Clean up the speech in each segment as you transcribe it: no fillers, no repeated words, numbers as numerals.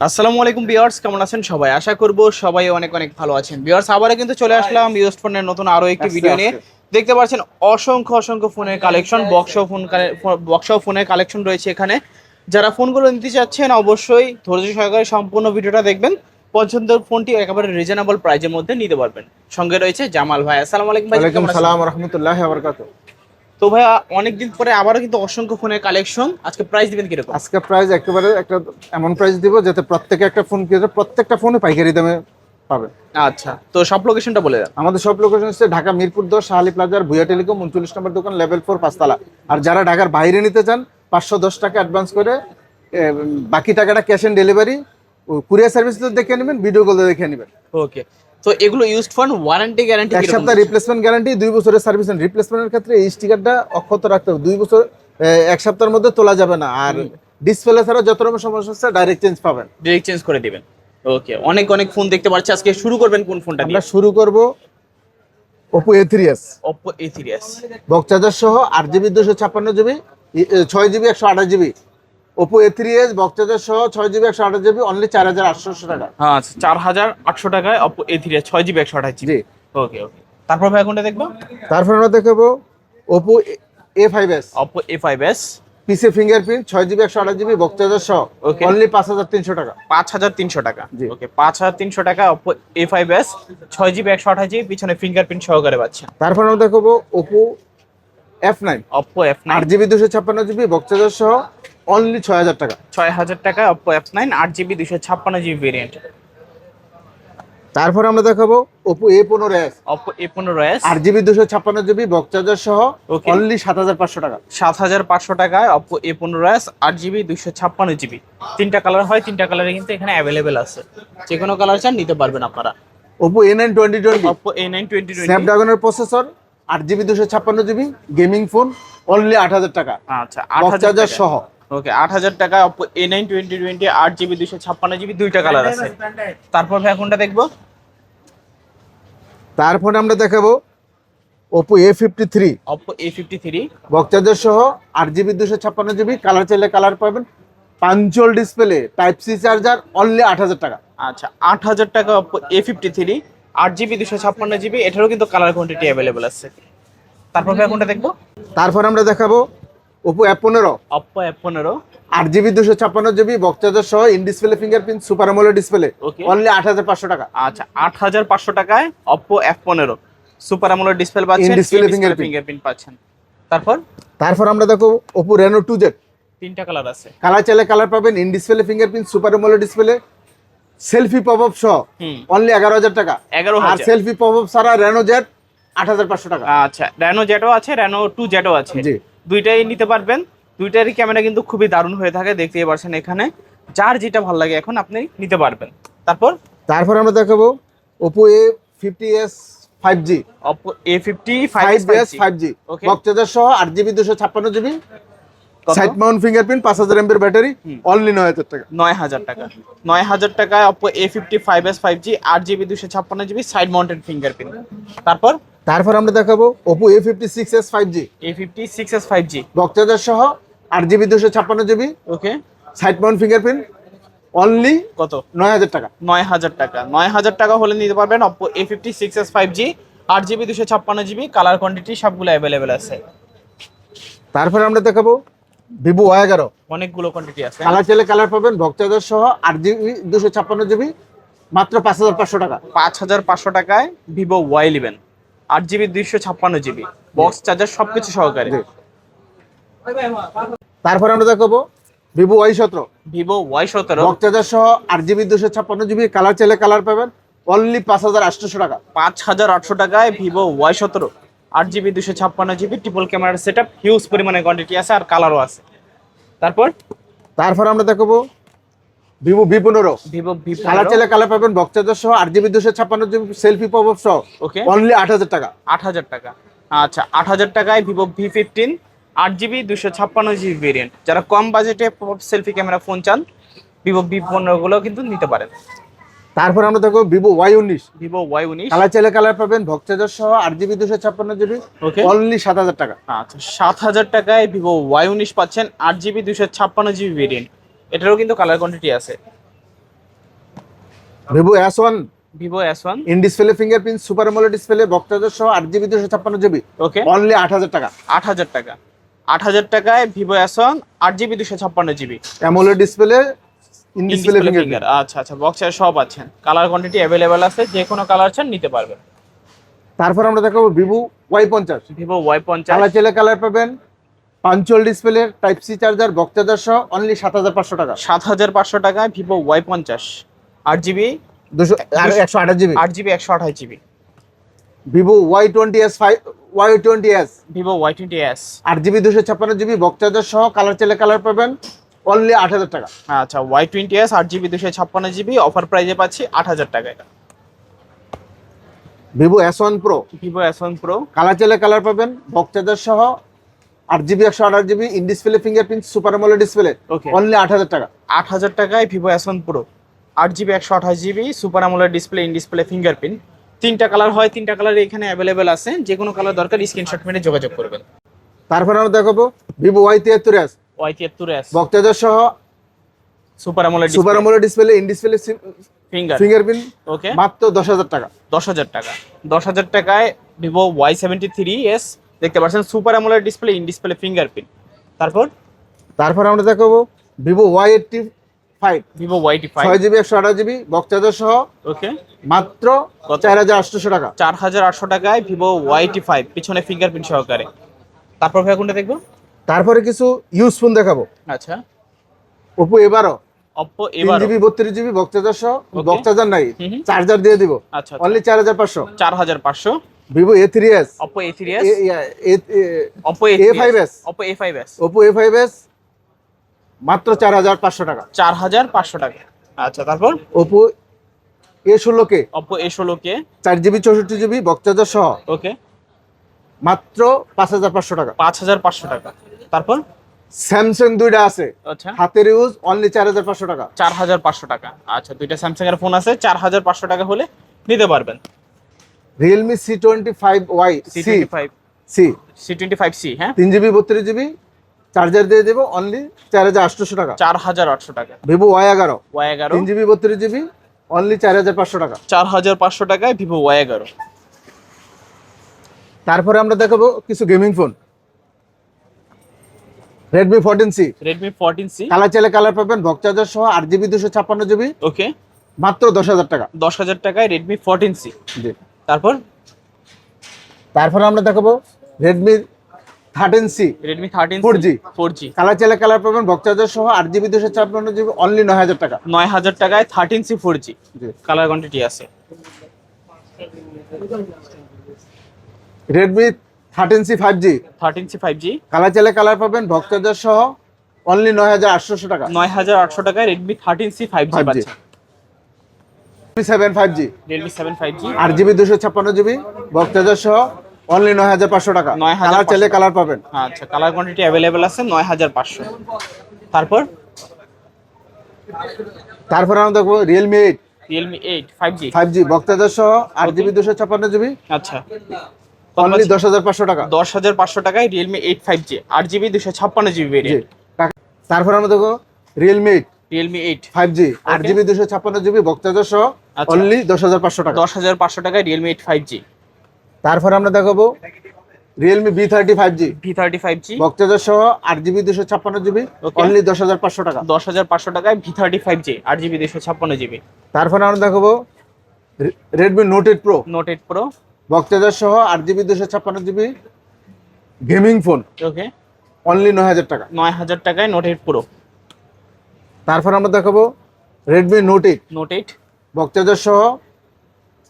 আসসালামু আলাইকুম ভিউয়ার্স, কেমন আছেন সবাই? আশা করব সবাই অনেক অনেক ভালো আছেন। ভিউয়ার্স, আবারও কিন্তু চলে আসলাম ইউজড ফোনের নতুন আরো একটি ভিডিও নিয়ে। দেখতে পাচ্ছেন অসংখ্য অসংখ্য ফোনের কালেকশন, বক্স ফোনের কালেকশন রয়েছে এখানে। যারা ফোনগুলো নিতে চাচ্ছেন অবশ্যই ধৈর্য সহকারে সম্পূর্ণ ভিডিওটা দেখবেন। পছন্দের ফোনটি একেবারে রিজনেবল প্রাইসের মধ্যে নিতে পারবেন। সঙ্গে রয়েছে জামাল ভাই। আসসালামু আলাইকুম ভাই। ওয়ালাইকুম আসসালাম ওয়া রাহমাতুল্লাহি ওয়া বারাকাতুহু। তো ভাইয়া, অনেকদিন পরে আবারও কিন্তু অসংখ্য ফোনের কালেকশন। আজকে প্রাইস দিবেন কিরকম? আজকে প্রাইস একেবারে একটা এমন প্রাইস দিব যাতে প্রত্যেকে একটা ফোন কিনে প্রত্যেকটা ফোনে পাইকারি দামে পাবে। আচ্ছা, তো সব লোকেশনটা বলে দেন। আমাদের সব লোকেশন হচ্ছে ঢাকা মিরপুর 10 শাহালি প্লাজার ভুয়া টেলিকম 39 নম্বর দোকান, লেভেল 4 পাঁচতলা। আর যারা ঢাকার বাইরে নিতে চান 510 টাকা অ্যাডভান্স করে বাকি টাকাটা cash on delivery courier service দেখে নেবেন, ভিডিও কল দেখে নেবেন। ওকে, তো এগুলো ইউজড ফোন ওয়ারেন্টি গ্যারান্টি এক সপ্তাহ রিপ্লেসমেন্ট গ্যারান্টি, 2 বছরের সার্ভিস। রিপ্লেসমেন্টের ক্ষেত্রে এই স্টিকারটা অক্ষত রাখতে হবে, 2 বছর 1 সপ্তাহের মধ্যে তোলা যাবে না। আর ডিসপ্লে ছাড়া যত রকম সমস্যা হচ্ছে ডাইরেক্ট চেঞ্জ পাবেন, ডিরেক্ট চেঞ্জ করে দিবেন। ওকে, অনেক অনেক ফোন দেখতে পাচ্ছি। আজকে শুরু করবেন কোন ফোনটা দিয়ে? আমরা শুরু করব Oppo A3s, Oppo A3s box charger সহ 8GB 256GB 6GB 128GB। Oppo A3s box charger সহ 6GB 128GB অনলি 4800 টাকা। হ্যাঁ, আচ্ছা, 4800 টাকায় Oppo A3s 6GB 128GB। জি, ওকে ওকে, তারপর ভাই কোনটা দেখবো? তারপর আমরা দেখাবো Oppo A5s, Oppo A5s পিসি fingerprint 6GB 128GB box charger সহ Okay. অনলি 5300 টাকা। 5300 টাকা। জি। ওকে, 5300 টাকা Oppo A5s 6GB 128GB পিছনে ফিঙ্গারপ্রিন্ট সহকারে পাচ্ছেন। তারপর আমরা দেখাবো Oppo F9, Oppo F9 8GB 256GB box charger সহ অনলি 6000 টাকা। 6000 টাকা Oppo F9 8GB 256GB variant. তারপর আমরা দেখাবো Oppo A15s, Oppo A15s 8GB 256GB box charger সহ Okay. অনলি 7500 টাকা। 7500 টাকায় Oppo A15s 8GB 256GB। তিনটা কালার হয়, তিনটা কালারে কিন্তু এখানে অ্যাভেলেবেল আছে। যে কোনো কালার চান নিতে পারবেন আপনারা। Oppo A9 2020, Oppo A9 2020 স্ন্যাপড্রাগনের processor, 8GB 256GB gaming phone only 8000 টাকা। আচ্ছা, বক্স 8000 চার্জার টাকা। সহ। ওকে, 8000 টাকায় Oppo A9 2020 8GB 256GB দুইটা কালার আছে। তারপর ভাই কোনটা দেখবো? তারপর আমরা দেখাবো Oppo A53, Oppo A53 box charger সহ 8GB 256GB কালার চাইলে কালার পাবেন, punch hole display, type C charger only 8000 টাকা। আচ্ছা, 8000 টাকা Oppo A53 8GB 256GB। এটারও কিন্তু কালার কোয়ান্টিটি অ্যাভেলেবেল আছে। তারপর ভাই কোনটা দেখবো? তারপর আমরা দেখাবো Oppo F15, Oppo F15 8GB 256GB box charger সহ in display fingerprint super AMOLED display Okay. Only 8500 টাকা। আচ্ছা, 8500 টাকায় Oppo F15 super AMOLED display পাচ্ছেন, In-display in-display fingerprint. ফিঙ্গারপ্রিন্ট পাচ্ছেন। তারপর তারপর আমরা দেখো Oppo Reno 2Z, তিনটা কালার আছে। কালার চাইলে কালার পাবেন, in display fingerprint super AMOLED display selfie pop up সহ অনলি 11000 টাকা। 11000 আর সেলফি পপ আপ ছাড়া Reno Z 8500 টাকা। আচ্ছা, Reno Zও আছে, Reno 2Zও আছে। জি। দুইটাই নিতে পারবেন। দুইটারই ক্যামেরা কিন্তু খুবই দারুণ হয়ে থাকে, দেখতেই পারছেন এখানে। যার যেটা ভালো লাগে এখন আপনি নিতে পারবেন। তারপর আমরা দেখাবো Oppo A50s 5G, Oppo A50 5S 5G Okay. Box charger সহ 8GB 256GB কত? Side Mount fingerprint 5000 mAh battery only 9000 টাকা। 9000 টাকা। 9000 টাকায় Oppo A50 5S 5G 8GB 256GB side mounted fingerprint. তারপর আমরা দেখাবো Oppo A56s 5G, A50 6S 5G box charger সহ 8GB 256GB ওকে, side Mount fingerprint only কত? 9000 টাকা। 9000 টাকা। 9000 টাকা হলে নিতে পারবেন Oppo A50 6S 5G 8GB 256GB colour quantity সবগুলো অ্যাভেলেবেল আছে। তারপর আমরা দেখাবো Vivo Y11, অনেকগুলো কোয়ান্টিটি আছে। কালার চাইলে কালার পাবেন, বক্স চার্জার সহ 8GB 256GB মাত্র 5500 টাকা। 5500 টাকায় Vivo Y11 8GB 256GB box charger সবকিছু সহকারে। জি। তারপর আমরা দেখাবো Vivo Y17, Vivo Y17 box charger সহ 8GB 256GB কালার চাইলে কালার পাবেন অনলি 5800 টাকা। 5800 টাকায় Vivo Y17 8GB 256GB triple ক্যামেরার সেটআপ, হিউজ পরিমাণে কোয়ান্টিটি আছে আর কালারও আছে। তারপর আমরা দেখাবো Vivo V15, Vivo colour V15 চাইলে কালার পাবেন, বক্স চার্জার সহ 8GB 256GB selfie pop up সহ ওকে, অনলি 8000 টাকা। 8000 টাকা। আচ্ছা, 8000 টাকায় Vivo V15 8GB 256GB variant. যারা কম বাজেটে সেলফি ক্যামেরা ফোন চান Vivo V15 গুলো কিন্তু নিতে পারেন। তারপর আমরা দেখো Vivo Y19, Vivo Y19 colour চাইলে কালার পাবেন, বক্স চার্জার সহ 8GB 256GB ওকে, অনলি 7000 টাকা। আচ্ছা, 7000 টাকায় Vivo Y19 পাচ্ছেন 8GB 256GB ভেরিয়েন্ট। এটারও কিন্তু কালার কোয়ান্টিটি আছে। Vivo S1 Vivo S1 in display fingerprint super AMOLED display box charger সহ 8GB 256GB ওকে অনলি 8000 টাকা। 8000 টাকা। 8000 টাকায় Vivo S1 8GB 256GB AMOLED display in display display fingerprint. Finger. আচ্ছা আচ্ছা, বক্সের সব আছেন, কালার কোয়ান্টিটি অ্যাভেলেবেল আছে, যে কোনো কালার চান নিতে পারবেন। তারপর আমরা দেখাবো Vivo Y50, Vivo Y50 colour চাইলে কালার পাবেন, punch hole display type C charger box charger সহ অনলি 7500 টাকা। 7500 টাকায় Vivo Y50 8GB 128GB। 8GB 128GB। Vivo Y20s Vivo Y20s 8GB 256GB box charger সহ কালার চাইলে কালার পাবেন অনলি 8000 টাকা। আচ্ছা, Y20s 8GB 256GB অফার প্রাইজে পাচ্ছি 8000 টাকায়। Vivo S1 Pro Vivo S1 Pro colour চাইলে কালার পাবেন বক্স চার্জার সহ 8GB 128GB in display fingerprint super AMOLED display okay only 8000 টাকা। 8000 টাকায় Vivo S1 Pro 8GB 128GB super AMOLED display in display fingerprint. তিনটা colour হয়, তিনটা colour এখানে available আছে, যে কোনো কালার দরকার স্ক্রিনশট মেরে যোগাযোগ করবেন। তারপর আমরা দেখাবো Vivo Y73s Y73s box charger সহ super AMOLED super AMOLED display in display finger fingerprint okay মাত্র 10000 টাকা। 10000 টাকা। 10000 টাকায় ভিভো Y73s দেখতে পাচ্ছেন, super AMOLED display in display fingerprint. তারপর আমরা দেখাবো Vivo Y85 Vivo Y85 6GB 128GB box charger সহ ওকে মাত্র কত? 4800 টাকা। 4800 টাকায় ভিভো Y85 পিছনে ফিঙ্গারপ্রিন্ট সহকারে। তারপর ভাই কোনটা দেখবো? তারপরে কিছু ইউজ ফোন দেখাবো। আচ্ছা, Oppo A12 Oppo A12 3GB 32GB box charger সহ Okay. বক্স চার্জার নাই হুম হুম। চার্জার দিয়ে দিব আচ্ছা only 4500। 4500। Vivo A3s Oppo A3s Oppo A5s Oppo A5s Oppo A5s মাত্র 4500 টাকা। 4500 টাকা। আচ্ছা, তারপর Oppo A16K Oppo A16K 4GB 64GB box charger সহ ওকে মাত্র 5500 টাকা। 5500 টাকা। তারপর স্যামসাং দুইটা আছে আচ্ছা হাতের ইউজ অনলি 4500 টাকা। 4500 টাকা। আচ্ছা, দুইটা স্যামসাং এর ফোন আছে, 4500 টাকা হলে নিতে পারবেন। Realme C25Y C25 C C25C হ্যাঁ 3GB 32GB চার্জার দিয়ে দেবো অনলি 4800 টাকা। 4800 টাকা। Vivo Y11 Y11 3GB 32GB only 4500 টাকা। 4500 টাকায় ভিভো Y11। তারপরে আমরা দেখাবো কিছু gaming phone Redmi 14C Redmi 14C colour চাইলে কালার পাবেন বক্স চার্জার সহ 8GB 256GB ওকে মাত্র 10000 টাকা। 10000 টাকায় Redmi 14C। জি তারপর আমরা দেখাবো Redmi 13C Redmi 13C 4G 4G colour চাইলে কালার পাবেন বক্স চার্জার সহ 8GB 256GB অনলি 9000 টাকা। 9000 টাকায় 13C 4G জি কালার কোয়ান্টিটি আছে। Redmi 13C 5G 13C 5G colour চাইলে কালার পাবেন বক্স চার্জার সহ অনলি 9800 টাকা। 9800 টাকায় Redmi 13C 5G 5G পাচ্ছেন। Redmi 7 5G Redmi 7 5G 8GB 256GB box charger সহ অনলি 9500 টাকা। 9500 কালার চাইলে কালার পাবেন। আচ্ছা, কালার কোয়ান্টিটি অ্যাভেলেবেল আছে 9500। তারপর আমরা দেখবো Realme 8 Realme 8 5G 5G box charger সহ 8GB 256GB আচ্ছা অনলি 10500 টাকা। 10500 টাকায় Realme 8 5G 8GB 256GB জি ভেরিয়েন্ট। তারপর আমরা দেখবো Realme 8 Realme 8 5G 8GB 256GB box charger সহ আচ্ছা। অনলি 10500 টাকা। 10500 টাকায় Realme 8 5G। তারপর আমরা দেখাবো Realme B30 5G V30 5G box charger সহ 8GB 256GB Okay. অনলি 10500 টাকা। 10500 টাকায় V30 5G 8GB 256GB। তারপর আমরা দেখাবো Redmi Note 8 Pro Note 8 Pro box charger সহ 8GB 256GB gaming phone okay only 9000 টাকা। 9000 টাকায় Note 8 Pro। তারপর আমরা দেখাবো Redmi Note 8 Note 8 box charger সহ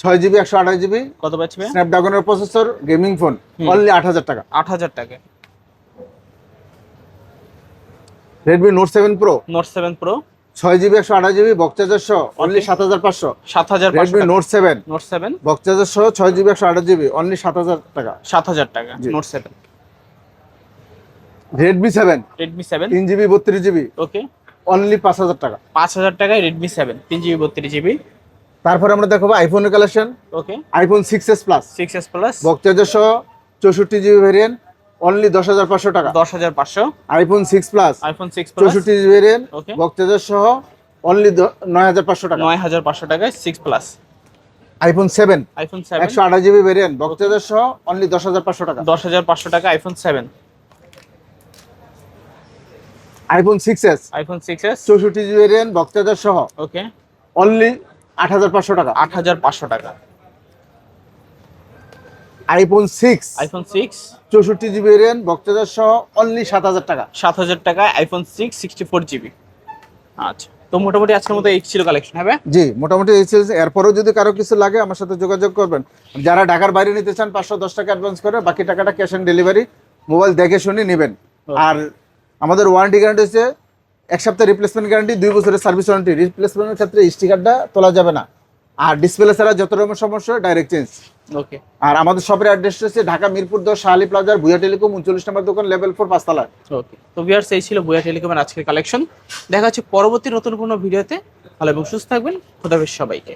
6GB 128GB কত পাচ্ছেন? স্ন্যাপড্রাগনের প্রসেসর গেমিং ফোন অনলি 8000 টাকা। 8000 টাকায় Redmi Note 7 Pro Note 7 Pro 6GB 128GB box charger সহ only 7500। 7500 Redmi Note 7 Note 7 box charger সহ 6GB 128GB অনলি 7000 টাকা। 7000 টাকা জি। Note 7 Redmi 7 Redmi 7 3GB 32GB okay only 5000 টাকা। 5000 টাকায় Redmi 7 3GB 32GB তারপর আমরা দেখাবো আইফোনের কালেকশন ওকে iPhone 6s Plus 6s Plus box charger সহ 64GB ভেরিয়েন্ট অনলি 10500 টাকা। 10500 iPhone 6 Plus iPhone 6 Plus 64GB variant Okay. Box charger সহ অনলি 9500 টাকা। 9500 টাকায় 6 plus iPhone 7 iPhone 7 128 GB variant box charger সহ অনলি 10500 টাকা। 10500 টাকা iPhone 7। IPhone 6s iPhone 6s 64 GB variant box charger সহ okay only 8500 টাকা। 8500 টাকা। IPhone 6 iPhone 6 64 GB variant box charger সহ অনলি 7000 টাকা। 7000 টাকায় আইফোন 6 64 জিবি। আচ্ছা, তো মোটামুটি আজকের মতো এই ছিল কালেকশন হবে। জি মোটামুটি এই ছিল। এরপরেও যদি কারো কিছু লাগে আমার সাথে যোগাযোগ করবেন। যারা ঢাকার বাইরে নিতে চান 510 টাকা অ্যাডভান্স করে বাকি টাকাটা ক্যাশ অন ডেলিভারি মোবাইল দেখে শুনে নেবেন। আর আমাদের ওয়ারেন্টি গ্যারান্টি হচ্ছে 1 সপ্তাহ রিপ্লেসমেন্ট গ্যারান্টি, 2 বছরের সার্ভিস ওয়ারেন্টি। রিপ্লেসমেন্টের ক্ষেত্রে স্টিকারটা তোলা যাবে না, আর ডিসপ্লে ছাড়া যত রকম সমস্যা ডাইরেক্ট চেঞ্জ। ওকে, আর আমাদের শপের অ্যাড্রেস হচ্ছে ঢাকা মিরপুর 10 শাহালি প্লাজার ভুয়া টেলিকম 39 নম্বর দোকান লেভেল 4 5 তলা। ওকে। তো ভিউয়ার্স এই ছিল ভুয়া টেলিকমের আজকের কালেকশন। দেখা হচ্ছে পরবর্তী নতুন কোনো ভিডিওতে। ভালো এবং সুস্থ থাকবেন। খোদা হাফেজ সবাইকে।